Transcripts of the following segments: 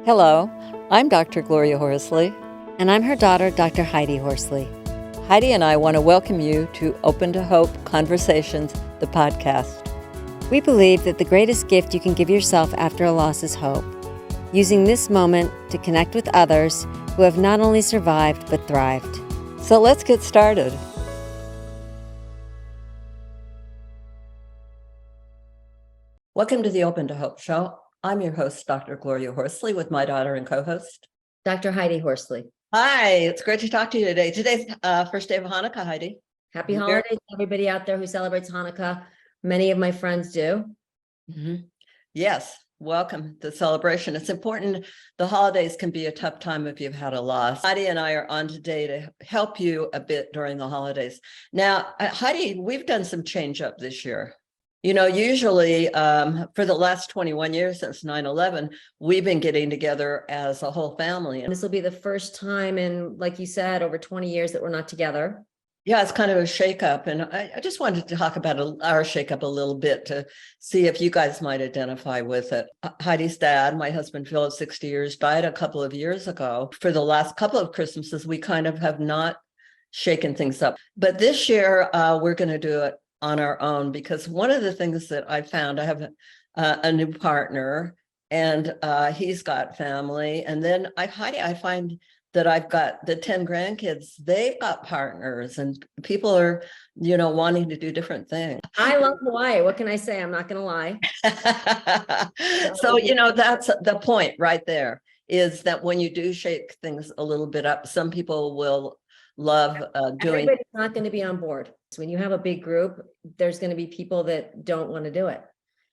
Hello, I'm Dr. Gloria Horsley. And I'm her daughter, Dr. Heidi Horsley. Heidi and I want to welcome you to Open to Hope Conversations, the podcast. We believe that the greatest gift you can give yourself after a loss is hope, using this moment to connect with others who have not only survived but thrived. So let's get started. Welcome to the Open to Hope show. I'm your host, Dr. Gloria Horsley, with my daughter and co-host, Dr. Heidi Horsley. Hi, it's great to talk to you today. Today's first day of Hanukkah, Heidi. Happy holidays, everybody out there who celebrates Hanukkah. Many of my friends do. Mm-hmm. Yes, welcome to the celebration. It's important. The holidays can be a tough time if you've had a loss. Heidi and I are on today to help you a bit during the holidays. Now, Heidi, we've done some change up this year. You know, usually for the last 21 years since 9/11, we've been getting together as a whole family. And this will be the first time in, like you said, over 20 years that we're not together. Yeah, it's kind of a shakeup. And I just wanted to talk about our shakeup a little bit to see if you guys might identify with it. Heidi's dad, my husband, Phil, of 60 years, died a couple of years ago. For the last couple of Christmases, we kind of have not shaken things up. But this year, we're going to do it on our own, because one of the things that I found, I have a new partner, and he's got family. And then Heidi, I find that I've got the 10 grandkids, they've got partners, and people are, wanting to do different things. I love Hawaii. What can I say? I'm not going to lie. So, that's the point right there, is that when you do shake things a little bit up, some people will love doing. Everybody's not going to be on board. So when you have a big group, there's going to be people that don't want to do it.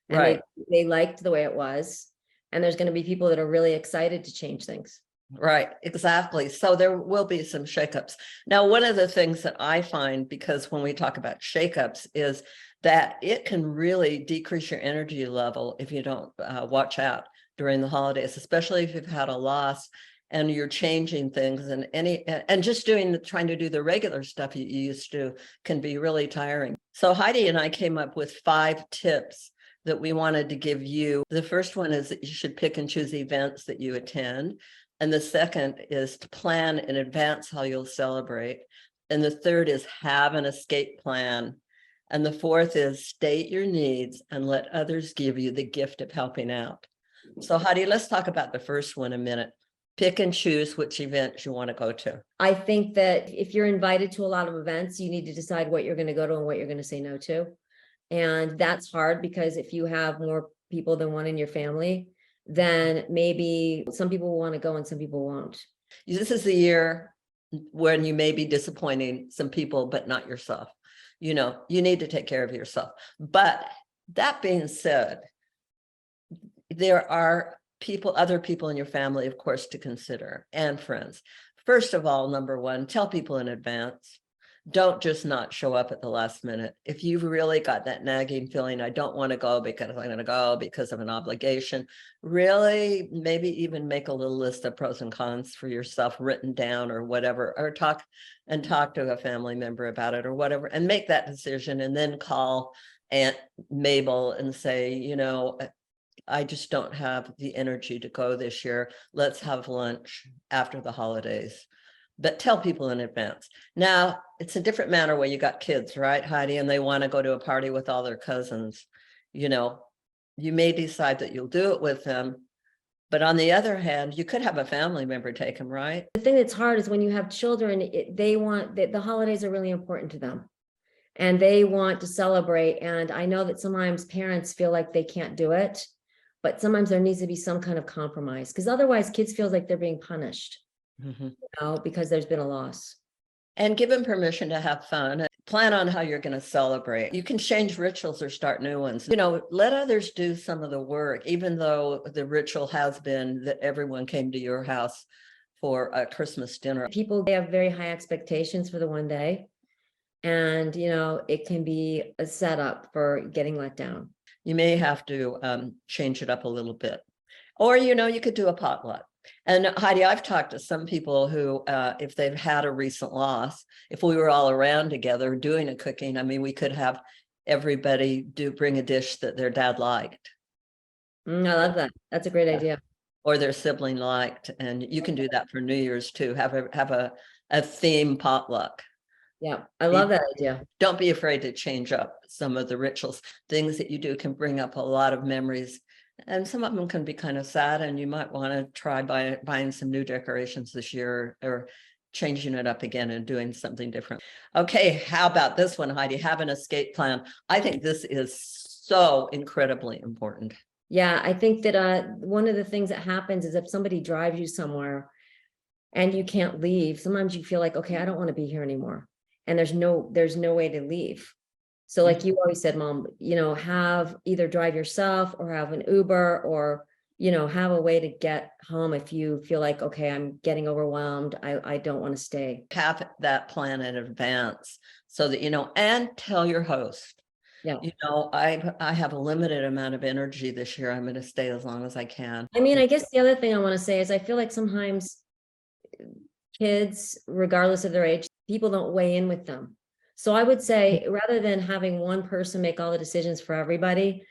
And right. They liked the way it was. And there's going to be people that are really excited to change things. Right, exactly. So there will be some shakeups. Now, one of the things that I find, because when we talk about shakeups, is that it can really decrease your energy level if you don't watch out during the holidays, especially if you've had a loss and you're changing things, and just trying to do the regular stuff you used to can be really tiring. So Heidi and I came up with 5 tips that we wanted to give you. The first one is that you should pick and choose events that you attend. And the second is to plan in advance how you'll celebrate. And the third is have an escape plan. And the fourth is state your needs and let others give you the gift of helping out. So Heidi, let's talk about the first one a minute. Pick and choose which events you want to go to. I think that if you're invited to a lot of events, you need to decide what you're going to go to and what you're going to say no to. And that's hard, because if you have more people than one in your family, then maybe some people will want to go and some people won't. This is the year when you may be disappointing some people, but not yourself. You need to take care of yourself. But that being said, there are other people in your family, of course, to consider, and friends. First of all, number one, tell people in advance. Don't just not show up at the last minute. If you've really got that nagging feeling, I don't want to go because I'm going to go because of an obligation, really maybe even make a little list of pros and cons for yourself written down or whatever, or talk to a family member about it or whatever, and make that decision, and then call Aunt Mabel and say, I just don't have the energy to go this year. Let's have lunch after the holidays. But tell people in advance. Now, it's a different matter when you got kids, right, Heidi, and they want to go to a party with all their cousins. You may decide that you'll do it with them. But on the other hand, you could have a family member take them, right? The thing that's hard is when you have children, they want the holidays are really important to them. And they want to celebrate. And I know that sometimes parents feel like they can't do it. But sometimes there needs to be some kind of compromise, because otherwise kids feel like they're being punished, because there's been a loss. And give them permission to have fun. Plan on how you're going to celebrate. You can change rituals or start new ones. Let others do some of the work, even though the ritual has been that everyone came to your house for a Christmas dinner. People, they have very high expectations for the one day. And, it can be a setup for getting let down. You may have to change it up a little bit. Or, you could do a potluck. And Heidi, I've talked to some people who, if they've had a recent loss, if we were all around together doing a cooking, we could have everybody bring a dish that their dad liked. I love that. That's a great idea. or their sibling liked. And you can do that for New Year's too. Have a theme potluck. Yeah, I love that idea. Don't be afraid to change up some of the rituals. Things that you do can bring up a lot of memories. And some of them can be kind of sad, and you might want to try buying some new decorations this year, or changing it up again and doing something different. Okay, how about this one, Heidi? Have an escape plan. I think this is so incredibly important. Yeah, I think that one of the things that happens is if somebody drives you somewhere and you can't leave, sometimes you feel like, okay, I don't want to be here anymore. And there's no way to leave. So like you always said, Mom, have either drive yourself or have an Uber, or, have a way to get home if you feel like, okay, I'm getting overwhelmed. I don't want to stay. Have that plan in advance so that, and tell your host, Yeah. I have a limited amount of energy this year. I'm going to stay as long as I can. I mean, I guess the other thing I want to say is I feel like sometimes kids, regardless of their age, people don't weigh in with them. So I would say, rather than having one person make all the decisions for everybody,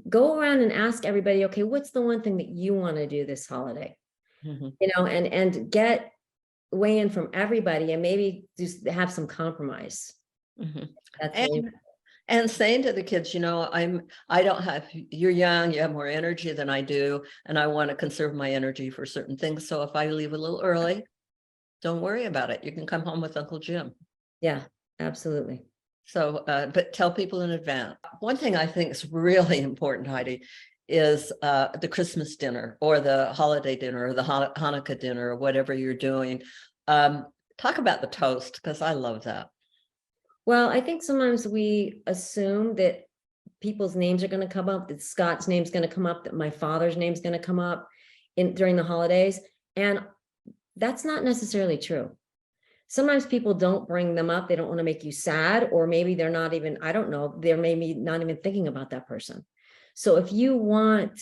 go around and ask everybody, okay, what's the one thing that you want to do this holiday? And get weigh in from everybody, and maybe just have some compromise. That's really and saying to the kids, you're young, you have more energy than I do, and I want to conserve my energy for certain things. So if I leave a little early, don't worry about it. You can come home with Uncle Jim. Yeah, absolutely. So, but tell people in advance. One thing I think is really important, Heidi, is the Christmas dinner or the holiday dinner or the Hanukkah dinner or whatever you're doing. Talk about the toast, because I love that. Well, I think sometimes we assume that people's names are going to come up, that Scott's name's going to come up, that my father's name's going to come up during the holidays. And that's not necessarily true. Sometimes people don't bring them up. They don't want to make you sad, or maybe they're not even, I don't know, they're maybe not even thinking about that person. So if you want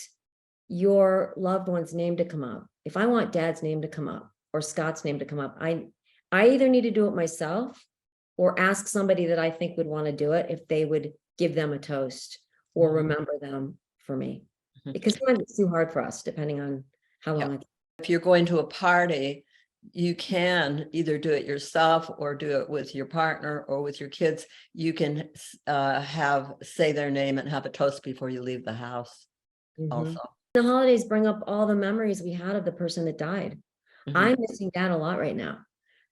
your loved one's name to come up, if I want Dad's name to come up or Scott's name to come up, I either need to do it myself or ask somebody that I think would want to do it if they would give them a toast or remember them for me. Because sometimes it's too hard for us, depending on how long. If you're going to a party, you can either do it yourself or do it with your partner or with your kids. You can say their name and have a toast before you leave the house. Also, the holidays bring up all the memories we had of the person that died. I'm missing Dad a lot right now,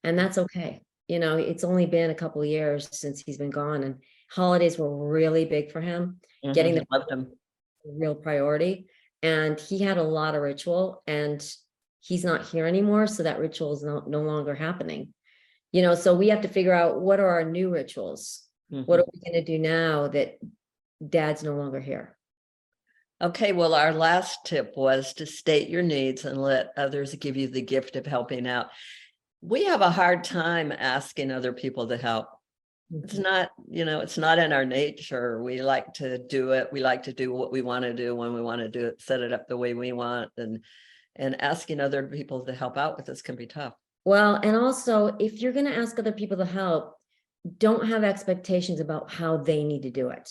and that's okay. It's only been a couple of years since he's been gone, and holidays were really big for him. Getting the loved him. Real priority, and he had a lot of ritual, and he's not here anymore, so that ritual is no longer happening. So we have to figure out, what are our new rituals? What are we going to do now that Dad's no longer here? Okay, well, our last tip was to state your needs and let others give you the gift of helping out. We have a hard time asking other people to help. It's not, it's not in our nature. We like to do it. We like to do what we want to do when we want to do it, set it up the way we want. And asking other people to help out with this can be tough. Well, and also, if you're going to ask other people to help, don't have expectations about how they need to do it.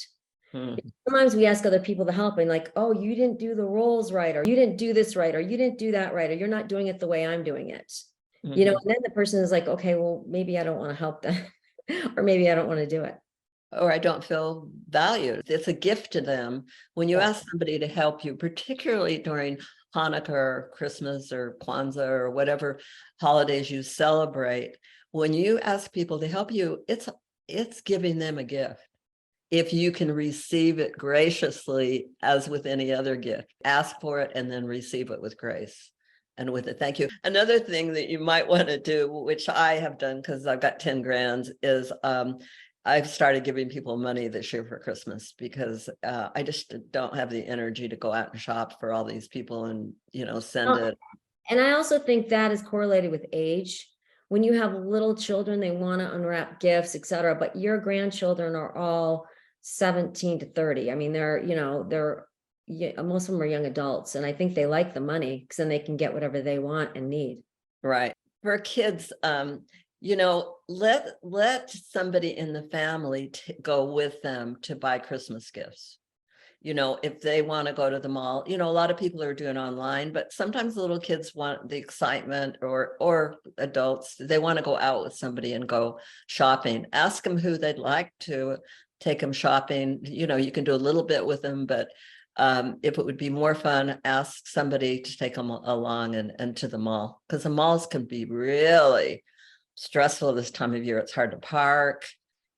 Sometimes we ask other people to help and like, oh, you didn't do the roles right, or you didn't do this right, or you didn't do that right, or you're not doing it the way I'm doing it. And then the person is like, okay, well, maybe I don't want to help them, or maybe I don't want to do it. Or I don't feel valued. It's a gift to them when you ask somebody to help you, particularly during Hanukkah or Christmas or Kwanzaa or whatever holidays you celebrate. When you ask people to help you, it's giving them a gift. If you can receive it graciously, as with any other gift, ask for it and then receive it with grace and with a thank you. Another thing that you might want to do, which I have done because I've got 10 grands, is I've started giving people money this year for Christmas, because I just don't have the energy to go out and shop for all these people and, send it. And I also think that is correlated with age. When you have little children, they want to unwrap gifts, etc. But your grandchildren are all 17 to 30. I mean, most of them are young adults, and I think they like the money because then they can get whatever they want and need. Right. For kids, let somebody in the family go with them to buy Christmas gifts. if they want to go to the mall, a lot of people are doing online, but sometimes little kids want the excitement, or adults, they want to go out with somebody and go shopping. Ask them who they'd like to take them shopping. You can do a little bit with them, but if it would be more fun, ask somebody to take them along and to the mall, because the malls can be really stressful this time of year. It's hard to park.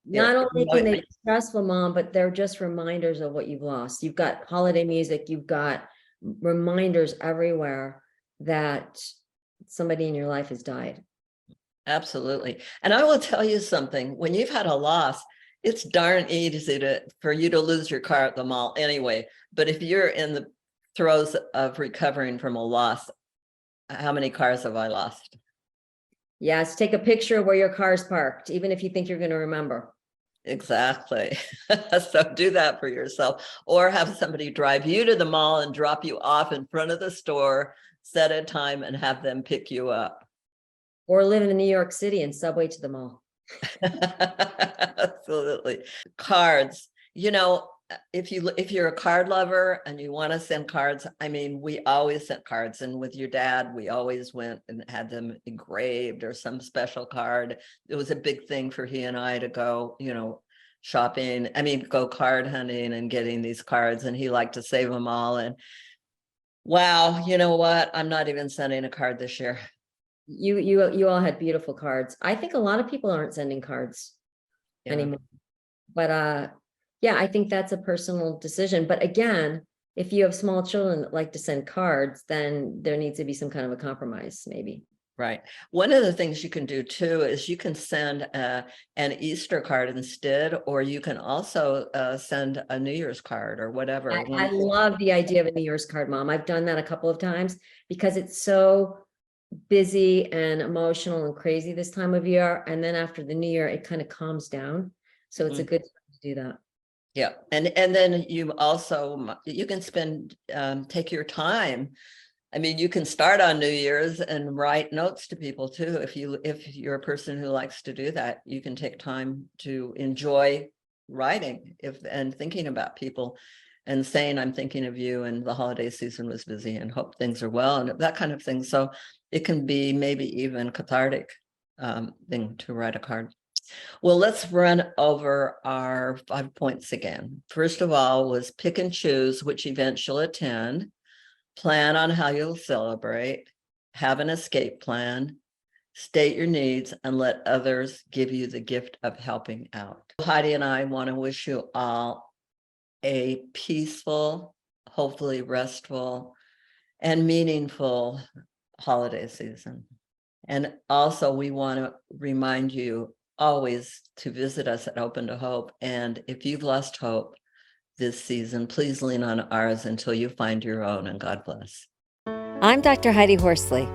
Not only can they be stressful, Mom, but they're just reminders of what you've lost. You've got holiday music, you've got reminders everywhere that somebody in your life has died. Absolutely. And I will tell you something, when you've had a loss, it's darn easy for you to lose your car at the mall anyway. But if you're in the throes of recovering from a loss, how many cars have I lost? Yes, take a picture of where your car's parked, even if you think you're going to remember. Exactly. So do that for yourself, or have somebody drive you to the mall and drop you off in front of the store, set a time and have them pick you up. Or live in New York City and subway to the mall. Absolutely. Cards, if you're a card lover and you want to send cards, we always sent cards, and with your dad, we always went and had them engraved or some special card. It was a big thing for he and I to go, shopping. Go card hunting and getting these cards, and he liked to save them all. And wow, you know what? I'm not even sending a card this year. You all had beautiful cards. I think a lot of people aren't sending cards anymore, but yeah, I think that's a personal decision. But again, if you have small children that like to send cards, then there needs to be some kind of a compromise, maybe. Right. One of the things you can do too is you can send an Easter card instead, or you can also send a New Year's card or whatever. I love the idea of a New Year's card, Mom. I've done that a couple of times because it's so busy and emotional and crazy this time of year. And then after the new year, it kind of calms down. So it's a good time to do that. Yeah. And then you can take your time. You can start on New Year's and write notes to people too. If you're a person who likes to do that, you can take time to enjoy writing and thinking about people and saying, I'm thinking of you, and the holiday season was busy, and hope things are well, and that kind of thing. So it can be maybe even cathartic thing to write a card. Well, let's run over our 5 points again. First of all was pick and choose which events you'll attend, plan on how you'll celebrate, have an escape plan, state your needs, and let others give you the gift of helping out. Heidi and I want to wish you all a peaceful, hopefully restful, and meaningful holiday season. And also, we want to remind you always to visit us at Open to Hope. And if you've lost hope this season, please lean on ours until you find your own, and God bless. I'm Dr. Heidi Horsley.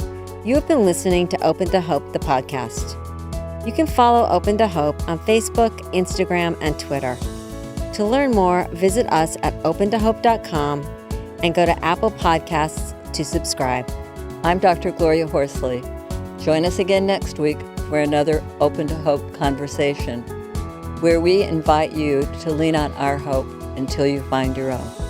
You have been listening to Open to Hope, the podcast. You can follow Open to Hope on Facebook, Instagram, and Twitter. To learn more, visit us at opentohope.com and go to Apple Podcasts to subscribe. I'm Dr. Gloria Horsley. Join us again next week for another Open to Hope conversation, where we invite you to lean on our hope until you find your own.